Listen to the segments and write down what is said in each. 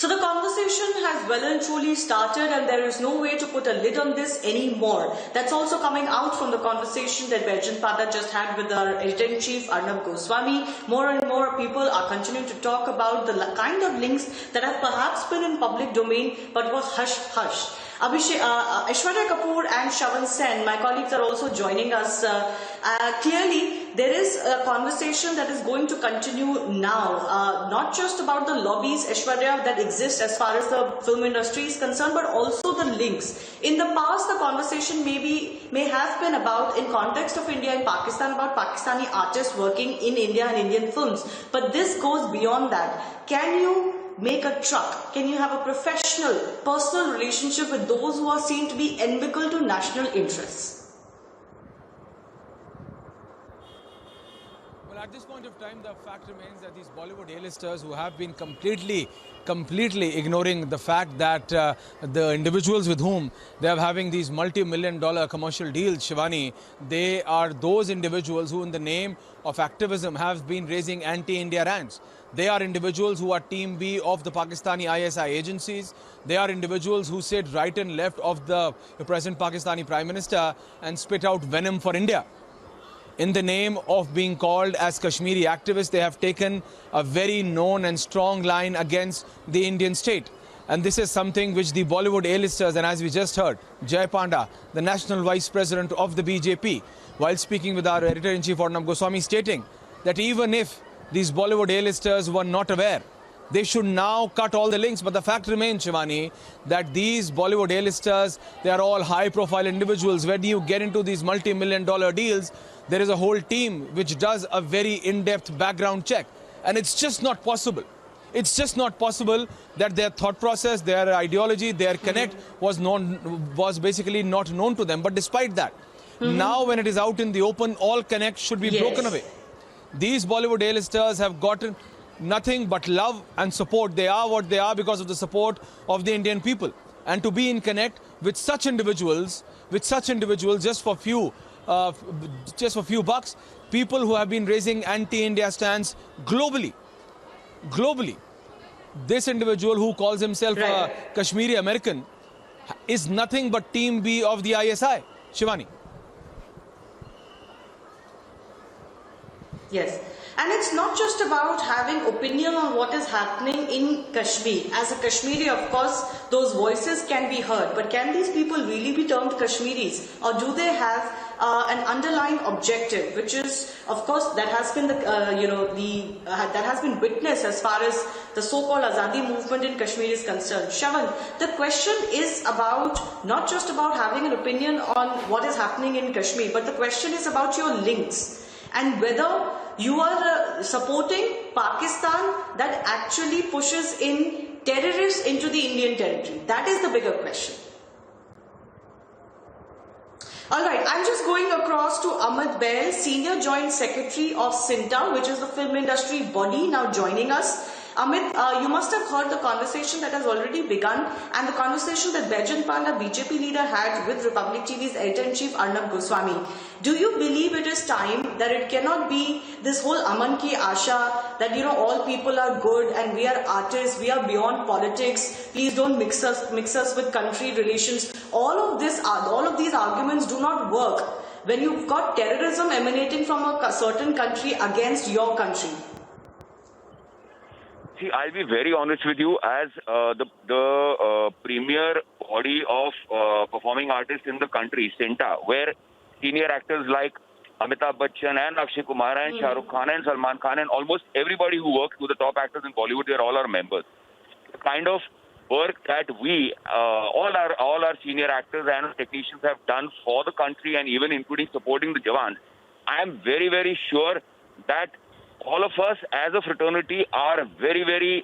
So the conversation has well and truly started, and there is no way to put a lid on this anymore. That's also coming out from the conversation that Baijan Pada just had with our editor-in-chief Arnab Goswami. More and more people are continuing to talk about the kind of links that have perhaps been in public domain but was hush-hush. Aishwarya Kapoor and Shravan Sen, my colleagues, are also joining us. Clearly, there is a conversation that is going to continue now, not just about the lobbies, Aishwarya, that exist as far as the film industry is concerned, but also the links. In the past, the conversation may have been about, in context of India and Pakistan, about Pakistani artists working in India and Indian films. But this goes beyond that. Can you make a truck? Can you have a professional, personal relationship with those who are seen to be inimical to national interests? Well, at this point of time, the fact remains that these Bollywood A-listers who have been completely ignoring the fact that the individuals with whom they are having these multi-million-dollar commercial deals, Shivani, they are those individuals who in the name of activism have been raising anti-India rants. They are individuals who are Team B of the Pakistani ISI agencies. They are individuals who sit right and left of the present Pakistani Prime Minister and spit out venom for India. In the name of being called as Kashmiri activists, they have taken a very known and strong line against the Indian state. And this is something which the Bollywood A-listers, and as we just heard, Jay Panda, the National Vice President of the BJP, while speaking with our Editor-in-Chief Arnab Goswami, stating that even if these Bollywood A-listers were not aware, they should now cut all the links. But the fact remains, Shivani, that these Bollywood A-listers, they are all high-profile individuals. When you get into these multi-million-dollar deals, there is a whole team which does a very in-depth background check. And it's just not possible. It's just not possible that their thought process, their ideology, their connect was basically not known to them. But despite that, now when it is out in the open, all connect should be broken away. These Bollywood A-listers have gotten nothing but love and support. They are what they are because of the support of the Indian people. And to be in connect with such individuals, just for few bucks, people who have been raising anti-India stands globally. This individual who calls himself a Kashmiri American is nothing but Team B of the ISI. Shivani. Yes. And it's not just about having opinion on what is happening in Kashmir. As a Kashmiri, of course, those voices can be heard. But can these people really be termed Kashmiris? Or do they have an underlying objective, which is, of course, that has been that has been witnessed as far as the so-called Azadi movement in Kashmir is concerned. Shravan, the question is about not just about having an opinion on what is happening in Kashmir, but the question is about your links. And whether you are supporting Pakistan that actually pushes in terrorists into the Indian territory. That is the bigger question. Alright, I'm just going across to Amit Bail, Senior Joint Secretary of CINTA, which is the film industry body, now joining us. Amit, you must have heard the conversation that has already begun and the conversation that Baijan Pada, BJP leader, had with Republic TV's editor-in-chief Arnab Goswami. Do you believe it is time that it cannot be this whole Aman Ki Asha, that all people are good and we are artists, we are beyond politics, please don't mix us with country relations. All of these arguments do not work when you've got terrorism emanating from a certain country against your country. See, I'll be very honest with you. As the premier body of performing artists in the country, CINTA, where senior actors like Amitabh Bachchan and Akshay Kumar and Shah Rukh Khan and Salman Khan and almost everybody who works with the top actors in Bollywood, they are all our members. The kind of work that we, all our senior actors and technicians have done for the country and even including supporting the Jawans, I am very, very sure that all of us as a fraternity are very, very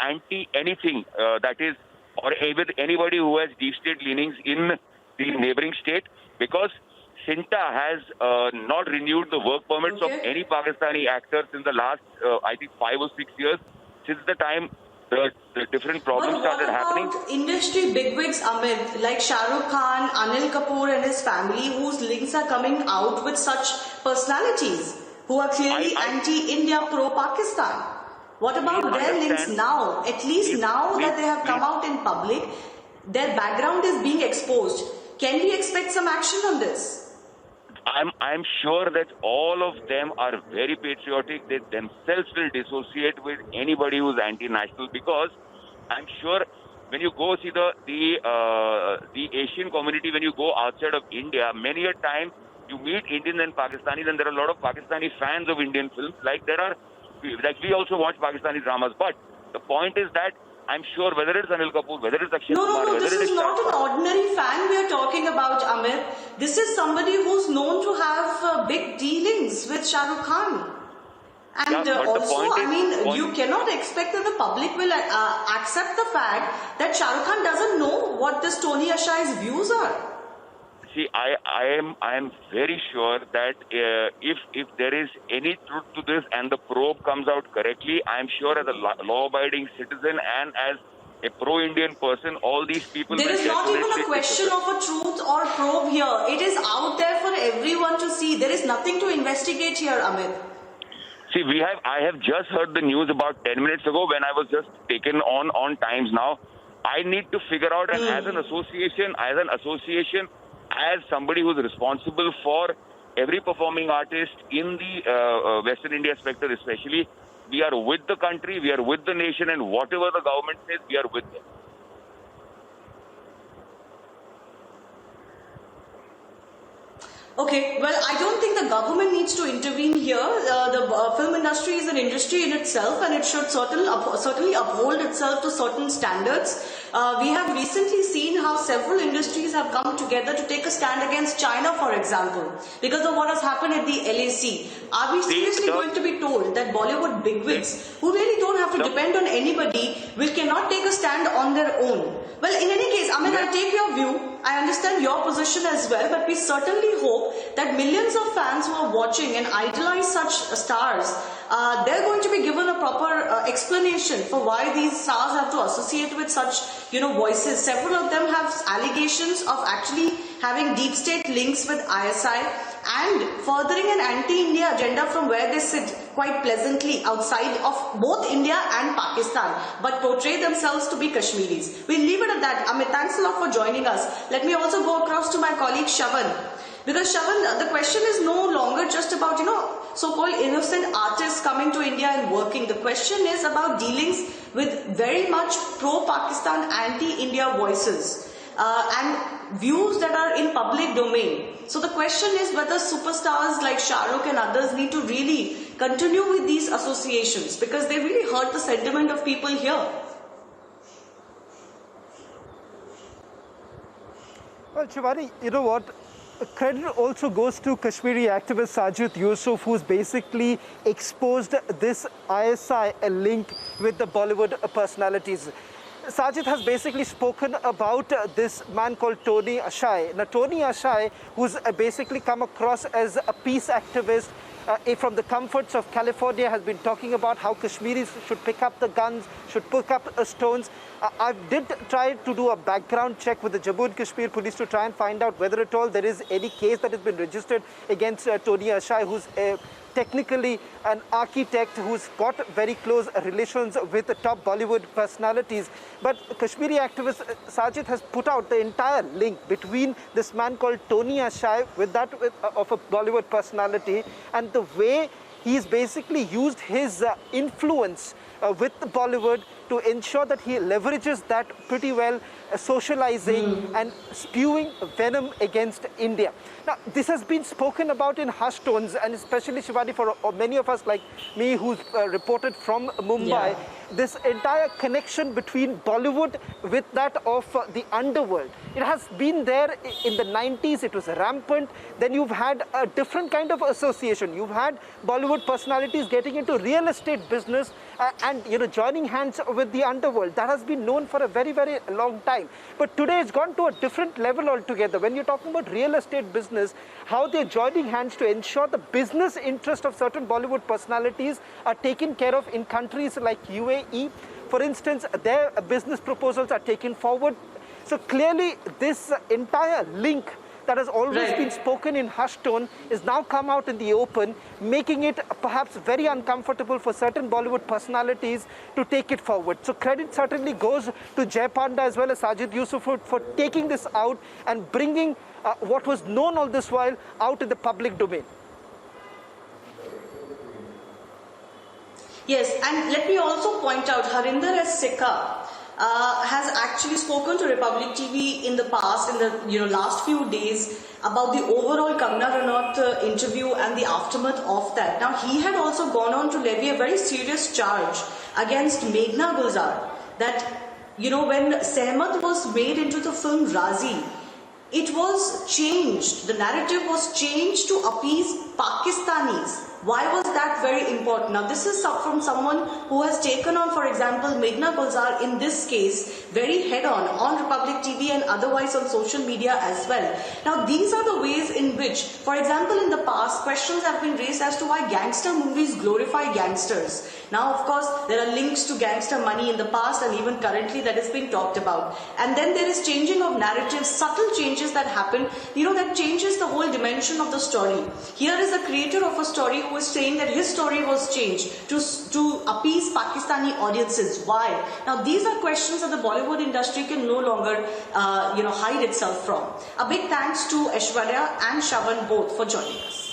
anti anything that is, or with anybody who has deep state leanings in the neighboring state, because CINTA has not renewed the work permits of any Pakistani actors in the last, I think, 5 or 6 years, since the time the different problems started happening. Industry bigwigs, Amit, like Shah Rukh Khan, Anil Kapoor and his family, whose links are coming out with such personalities who are clearly anti-India, pro-Pakistan? What about Please their links understand- now? At least now that they have come please. out in public, their background is being exposed. Can we expect some action on this? I'm sure that all of them are very patriotic. They themselves will dissociate with anybody who's anti-national, because I'm sure when you go see the Asian community, when you go outside of India, many a time you meet Indian and Pakistanis, and there are a lot of Pakistani fans of Indian films. Like we also watch Pakistani dramas. But the point is that I'm sure whether it's Anil Kapoor, whether it's Akshay Kumar, No. whether This it is is not Shah an Rukh Khan, ordinary fan we are talking about, Amit. This is somebody who's known to have big dealings with Shah Rukh Khan. And Yeah, but the also, point is- you cannot expect that the public will accept the fact that Shah Rukh Khan doesn't know what this Tony Ashai's views are. See, I am very sure that if there is any truth to this and the probe comes out correctly, I am sure as a law-abiding citizen and as a pro-Indian person, all these people There will is not even a definitely question of a truth or probe here. It is out there for everyone to see. There is nothing to investigate here, Amit. See, I have just heard the news about 10 minutes ago when I was just taken on Times Now. I need to figure out, and as an association, as somebody who's responsible for every performing artist in the Western India sector especially, we are with the country, we are with the nation, and whatever the government says, we are with them. Okay, well, I don't think the government needs to intervene here. The film industry is an industry in itself, and it should certainly uphold itself to certain standards. We have recently seen how several industries have come together to take a stand against China, for example, because of what has happened at the LAC. Are we seriously going to be told that Bollywood bigwigs, who really don't have to depend on anybody, cannot take a stand on their own? Well, in any case, Amit, I take your view. I understand your position as well, but we certainly hope that millions of fans who are watching and idolize such stars, they're going to be given a proper explanation for why these stars have to associate with such, voices. Several of them have allegations of actually having deep state links with ISI and furthering an anti-India agenda from where they sit quite pleasantly outside of both India and Pakistan, but portray themselves to be Kashmiris. We'll leave it at that. Amit, thanks a lot for joining us. Let me also go across to my colleague Shavan. Because Shavan, the question is no longer just about, so-called innocent artists coming to India and working. The question is about dealings with very much pro-Pakistan, anti-India voices and views that are in public domain. So the question is whether superstars like Shah Rukh and others need to really continue with these associations, because they really hurt the sentiment of people here. Well, Shivani, you know what? Credit also goes to Kashmiri activist Sajid Yusuf, who's basically exposed this ISI link with the Bollywood personalities. Sajid has basically spoken about this man called Tony Ashai. Now, Tony Ashai, who's basically come across as a peace activist from the comforts of California, has been talking about how Kashmiris should pick up the guns, should pick up stones. I did try to do a background check with the Jammu and Kashmir police to try and find out whether at all there is any case that has been registered against Tony Ashai, who's technically an architect who's got very close relations with the top Bollywood personalities. But Kashmiri activist Sajid has put out the entire link between this man called Tony Ashai with that of a Bollywood personality, and the way he's basically used his influence with Bollywood to ensure that he leverages that pretty well, socializing and spewing venom against India. Now, this has been spoken about in hushed tones, and especially, Shivani, for many of us like me who's reported from Mumbai, this entire connection between Bollywood with that of the underworld. It has been there in the 90s, it was rampant. Then you've had a different kind of association. You've had Bollywood personalities getting into real estate business and joining hands with the underworld. That has been known for a very, very long time. But today it's gone to a different level altogether. When you're talking about real estate business, how they're joining hands to ensure the business interest of certain Bollywood personalities are taken care of in countries like UAE. For instance, their business proposals are taken forward. So clearly this entire link that has always Right. been spoken in hushed tone is now come out in the open, making it perhaps very uncomfortable for certain Bollywood personalities to take it forward. So credit certainly goes to Jay Panda as well as Sajid Yusuf for taking this out and bringing what was known all this while out in the public domain. Yes, and let me also point out, Harinder S. Sikka has actually spoken to Republic TV in the past, in the last few days, about the overall Kangana Ranaut interview and the aftermath of that. Now, he had also gone on to levy a very serious charge against Meghna Gulzar that, when Sehmat was made into the film Razi, it was changed. The narrative was changed to appease Pakistanis. Why was that very important? Now, this is from someone who has taken on, for example, Meghna Gulzar in this case very head-on Republic TV and otherwise on social media as well. Now, these are the ways in which, for example, in the past, questions have been raised as to why gangster movies glorify gangsters. Now, of course, there are links to gangster money in the past and even currently that is being talked about. And then there is changing of narratives, subtle changes that happen, that changes the whole dimension of the story. Here is the creator of a story who is saying that his story was changed to appease Pakistani audiences. Why? Now, these are questions that the Bollywood industry can no longer, hide itself from. A big thanks to Aishwarya and Shravan both for joining us.